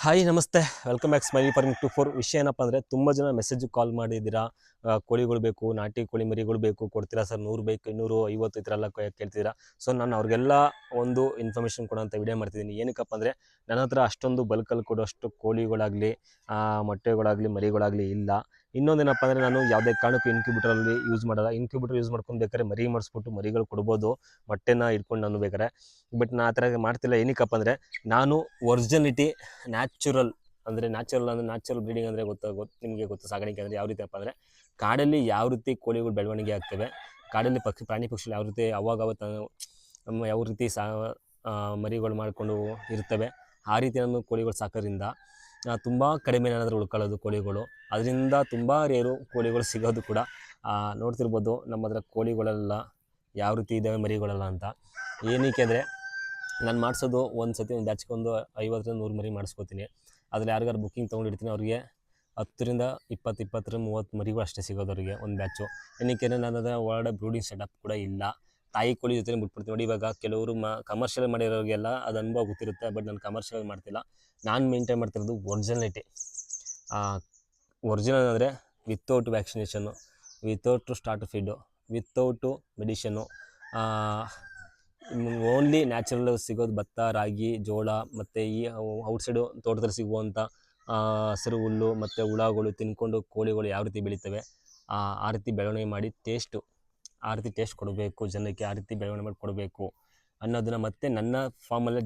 Hi ನಮಸ್ತೆ, welcome back smiley farming 24. ವಿಷಯ ಏನಪ್ಪ ಅಂದರೆ, ತುಂಬ ಜನ ಮೆಸೇಜ್ ಕಾಲ್ ಮಾಡಿದ್ದೀರಾ. ಕೋಳಿಗಳು ಬೇಕು, ನಾಟಿ ಕೋಳಿ ಮರಿಗಳು ಬೇಕು, ಕೊಡ್ತೀರಾ ಸರ್? 100 ಬೇಕು, 250 ಈ ಥರ ಎಲ್ಲ ಕೇಳ್ತಿದ್ದೀರಾ. ಸೊ ನಾನು ಅವ್ರಿಗೆಲ್ಲ ಒಂದು ಇನ್ಫಾರ್ಮೇಷನ್ ಕೊಡೋಂಥ ವಿಡಿಯೋ ಮಾಡ್ತಿದ್ದೀನಿ. ಏನಕ್ಕಪ್ಪ ಅಂದರೆ, ನನ್ನ ಹತ್ರ ಅಷ್ಟೊಂದು ಬಲ್ಕಲ್ಲಿ ಕೊಡೋಷ್ಟು ಕೋಳಿಗಳಾಗಲಿ ಮೊಟ್ಟೆಗಳಾಗಲಿ ಮರಿಗಳಾಗಲಿ ಇಲ್ಲ. ಇನ್ನೊಂದೇನಪ್ಪ ಅಂದರೆ, ನಾನು ಯಾವುದೇ ಕಾರಣಕ್ಕೂ ಇನ್ಕ್ಯುಬೇಟರಲ್ಲಿ ಯೂಸ್ ಮಾಡಲ್ಲ. ಇನ್ಕ್ಯುಬೇಟರ್ ಯೂಸ್ ಮಾಡ್ಕೊಂಡು ಬೇಕಾದ್ರೆ ಮರಿ ಮಾಡಿಸ್ಬಿಟ್ಟು ಮರಿಗಳು ಕೊಡ್ಬೋದು, ಮೊಟ್ಟೆನ ಇಟ್ಕೊಂಡು ನಾನು ಬೇಕಾರೆ. ಬಟ್ ನಾನು ಆ ಥರ ಮಾಡ್ತಿಲ್ಲ. ಏನಕ್ಕಪ್ಪ ಅಂದರೆ, ನಾನು ಒರಿಜಿನಿಟಿ ನ್ಯಾಚುರಲ್ ನ್ಯಾಚುರಲ್ ಬ್ರೀಡಿಂಗ್ ಅಂದರೆ ನಿಮಗೆ ಗೊತ್ತು. ಸಾಗಾಣಿಕೆ ಅಂದರೆ ಯಾವ ರೀತಿ ಅಪ್ಪ ಅಂದರೆ, ಕಾಡಲ್ಲಿ ಯಾವ ರೀತಿ ಕೋಳಿಗಳು ಬೆಳವಣಿಗೆ ಆಗ್ತವೆ, ಕಾಡಲ್ಲಿ ಪ್ರಾಣಿ ಪಕ್ಷಿಗಳು ಯಾವ ರೀತಿ ಯಾವ ರೀತಿ ಮರಿಗಳು ಮಾಡಿಕೊಂಡು ಇರ್ತವೆ, ಆ ರೀತಿ ನಾನು ಕೋಳಿಗಳು ಸಾಕೋದ್ರಿಂದ ತುಂಬ ಕಡಿಮೆ ಏನಾದರೂ ಉಳ್ಕೊಳ್ಳೋದು ಕೋಳಿಗಳು. ಅದರಿಂದ ತುಂಬ ರೇರು ಕೋಳಿಗಳು ಸಿಗೋದು ಕೂಡ. ನೋಡ್ತಿರ್ಬೋದು ನಮ್ಮ ಹತ್ರ ಕೋಳಿಗಳೆಲ್ಲ ಯಾವ ರೀತಿ ಇದ್ದಾವೆ ಮರಿಗಳೆಲ್ಲ ಅಂತ. ಏನಕ್ಕೆ ಅಂದರೆ, ನಾನು ಮಾಡಿಸೋದು ಒಂದು ಬ್ಯಾಚ್ಗೆ ಒಂದು 50-100 ಮರಿ ಮಾಡಿಸ್ಕೋತೀನಿ. ಅದ್ರಲ್ಲಿ ಯಾರಿಗಾರು ಬುಕ್ಕಿಂಗ್ ತೊಗೊಂಡಿರ್ತೀನಿ, ಅವ್ರಿಗೆ 10ರಿಂದ 20-30 ಮರಿಗಳು ಅಷ್ಟೇ ಸಿಗೋದು ಅವರಿಗೆ ಒಂದು ಬ್ಯಾಚು. ಏನಕ್ಕೆ ಅಂದರೆ, ನನ್ನ ಒಳಗಡೆ ಬ್ರೂಡಿಂಗ್ ಸೆಟಪ್ ಕೂಡ ಇಲ್ಲ. ತಾಯಿ ಕೋಳಿ ಜೊತೆ ಬಿಟ್ಬಿಡ್ತೀನಿ. ನೋಡಿ, ಇವಾಗ ಕೆಲವರು ಕಮರ್ಷಿಯಲ್ ಮಾಡಿರೋರಿಗೆಲ್ಲ ಅದು ಅನುಭವ ಗೊತ್ತಿರುತ್ತೆ. ಬಟ್ ನಾನು ಕಮರ್ಷಿಯಲ್ ಮಾಡ್ತಿಲ್ಲ. ನಾನು ಮೇಂಟೈನ್ ಮಾಡ್ತಿರೋದು ಒರಿಜಿನಾಲಿಟಿ. ಒರಿಜಿನಲ್ ಅಂದರೆ without vaccination, without start feed, without medicine, only natural ಸಿಗೋದು ಭತ್ತ, ರಾಗಿ, ಜೋಳ ಮತ್ತು ಈ ಔಟ್ಸೈಡು ತೋಟದಲ್ಲಿ ಸಿಗುವಂಥ ಹಸಿರು ಹುಲ್ಲು ಮತ್ತು ಹುಳಗಳು ತಿನ್ಕೊಂಡು ಕೋಳಿಗಳು ಯಾವ ರೀತಿ ಬೆಳೀತವೆ ಆ ರೀತಿ ಬೆಳವಣಿಗೆ ಮಾಡಿ ಆ ರೀತಿ ಟೇಸ್ಟ್ ಕೊಡಬೇಕು ಜನಕ್ಕೆ, ಆ ರೀತಿ ಬೆಳವಣಿಗೆ ಮಾಡಿ ಕೊಡಬೇಕು ಅನ್ನೋದನ್ನು. ಮತ್ತು ನನ್ನ ಫಾರ್ಮಲ್ಲೇ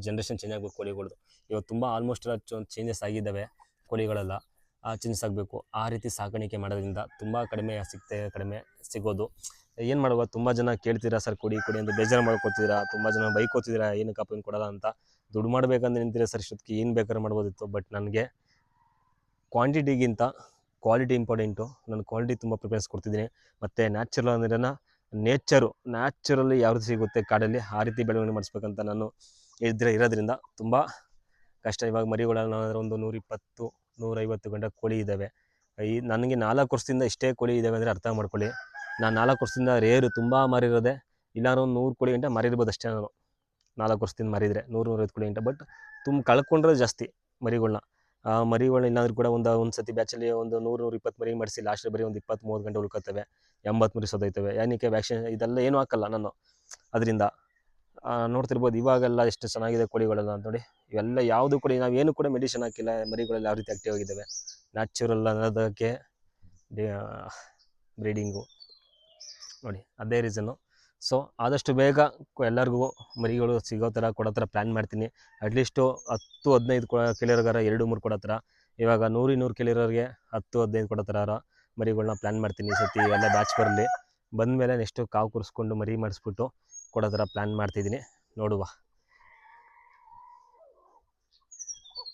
ಜನ್ರೇಷನ್ ಚೇಂಜ್ ಆಗಬೇಕು ಕೋಳಿಗಳದ್ದು. ಇವಾಗ ತುಂಬ ಆಲ್ಮೋಸ್ಟ್ ಚೇಂಜಸ್ ಆಗಿದ್ದಾವೆ ಕೋಳಿಗಳೆಲ್ಲ. ಚೇಂಜಸ್ ಆಗಬೇಕು. ಆ ರೀತಿ ಸಾಕಾಣಿಕೆ ಮಾಡೋದ್ರಿಂದ ತುಂಬ ಕಡಿಮೆ ಸಿಗೋದು. ಏನು ಮಾಡುವ, ತುಂಬ ಜನ ಕೇಳ್ತೀರಾ ಸರ್ ಕೊಡಿ ಅಂತ ಬೇಜಾರು ಮಾಡ್ಕೋತೀರಾ. ತುಂಬ ಜನ ಬೈಕೋತಿದ್ದೀರಾ, ಏನಕ್ಕಪ್ಪ ಏನು ಕೊಡೋಲ್ಲ ಅಂತ. ದುಡ್ಡು ಮಾಡಬೇಕಂದ್ರೆ ನಿಂತಿರ ಸರ್, ಇಷ್ಟೊತ್ತಿಗೆ ಏನು ಬೇಕಾದ್ರೂ ಮಾಡ್ಬೋದಿತ್ತು. ಬಟ್ ನನಗೆ ಕ್ವಾಂಟಿಟಿಗಿಂತ ಕ್ವಾಲಿಟಿ ಇಂಪಾರ್ಟೆಂಟು. ನಾನು ಕ್ವಾಲಿಟಿ ತುಂಬ ಪ್ರಿಫರೆನ್ಸ್ ಕೊಡ್ತಿದ್ದೀನಿ. ಮತ್ತು ನ್ಯಾಚುರಲ್ ಅಂದ್ರೆ ನ್ಯಾಚುರಲ್ಲಿ ಯಾವ ರೀತಿ ಸಿಗುತ್ತೆ ಕಾಡಲ್ಲಿ, ಆ ರೀತಿ ಬೆಳವಣಿಗೆ ಮಾಡಿಸ್ಬೇಕಂತ ನಾನು ಇರೋದ್ರಿಂದ ತುಂಬ ಕಷ್ಟ. ಇವಾಗ ಮರಿಗಳೆಲ್ಲ ಒಂದು 120-150 ಗಂಟೆ ಕೋಳಿ ಇದ್ದಾವೆ. ನನಗೆ 4 ವರ್ಷದಿಂದ ಇಷ್ಟೇ ಕೋಳಿ ಇದ್ದಾವೆ ಅಂದರೆ ಅರ್ಥ ಮಾಡ್ಕೊಳ್ಳಿ. ನಾನು 4 ವರ್ಷದಿಂದ ರೇರು ತುಂಬ ಮಾರಿರೋದೆ. ಇಲ್ಲಾರು 100 ಕೋಳಿ ಗಂಟೆ ಮಾರಿರ್ಬೋದು ಅಷ್ಟೇ. ನಾನು 4 ವರ್ಷದಿಂದ ಮಾರಿದರೆ 100-150 ಕೋಳಿ ಗಂಟೆ. ಬಟ್ ಕಳ್ಕೊಂಡ್ರೆ ಜಾಸ್ತಿ ಮರಿಗಳನ್ನ. ಇಲ್ಲಾಂದ್ರೂ ಕೂಡ ಒಂದು ಸತಿ ಬ್ಯಾಚಲ್ಲಿ ಒಂದು 100-120 ಮರಿ ಮಾಡಿಸಿ ಲಾಸ್ಟ್ ಬರೀ ಒಂದು 20-30 ಗಂಟೆ ಉಳ್ಕೊತವೆ, 80 ಮರಿ ಸೋತೋಯ್ತವೆ. ಏನಕ್ಕೆ? ವ್ಯಾಕ್ಸಿನ್ ಇದೆಲ್ಲ ಏನೂ ಹಾಕಲ್ಲ ನಾನು. ಅದರಿಂದ ನೋಡ್ತಿರ್ಬೋದು ಇವಾಗೆಲ್ಲ ಎಷ್ಟು ಚೆನ್ನಾಗಿದೆ ಕೋಳಿಗಳೆಲ್ಲ ಅಂತ ನೋಡಿ. ಇವೆಲ್ಲ ಯಾವುದು ಕೂಡ ನಾವೇನು ಕೂಡ ಮೆಡಿಷನ್ ಹಾಕಿಲ್ಲ. ಮರಿಗಳೆಲ್ಲ ಯಾವ ರೀತಿ ಆಕ್ಟಿವ್ ಆಗಿದ್ದಾವೆ, ನ್ಯಾಚುರಲ್ ಅನ್ನೋದಕ್ಕೆ ಬ್ರೀಡಿಂಗು ನೋಡಿ, ಅದೇ ರೀಸನ್ನು. ಸೊ ಆದಷ್ಟು ಬೇಗ ಎಲ್ಲರಿಗೂ ಮರಿಗಳು ಸಿಗೋ ಥರ ಕೊಡೋ ಥರ ಪ್ಲ್ಯಾನ್ ಮಾಡ್ತೀನಿ. ಅಟ್ಲೀಸ್ಟು 10-15 ಕೇಳಿರೋಗಾರ 2-3 ಕೊಡೋ ಥರ. ಇವಾಗ 100-200 ಕೇಳಿರೋರಿಗೆ 10-15 ಕೊಡೋ ಥರ ಮರಿಗಳನ್ನ ಪ್ಲ್ಯಾನ್ ಮಾಡ್ತೀನಿ. ಈ ಸತಿ ಎಲ್ಲ ಬ್ಯಾಚ್ ಬಂದಮೇಲೆ ನೆಕ್ಸ್ಟು ಕಾವು ಕೂರಿಸ್ಕೊಂಡು ಮರಿ ಮಾಡಿಸ್ಬಿಟ್ಟು ಕೊಡೋ ಥರ ಪ್ಲ್ಯಾನ್ ಮಾಡ್ತಿದ್ದೀನಿ. ನೋಡುವ.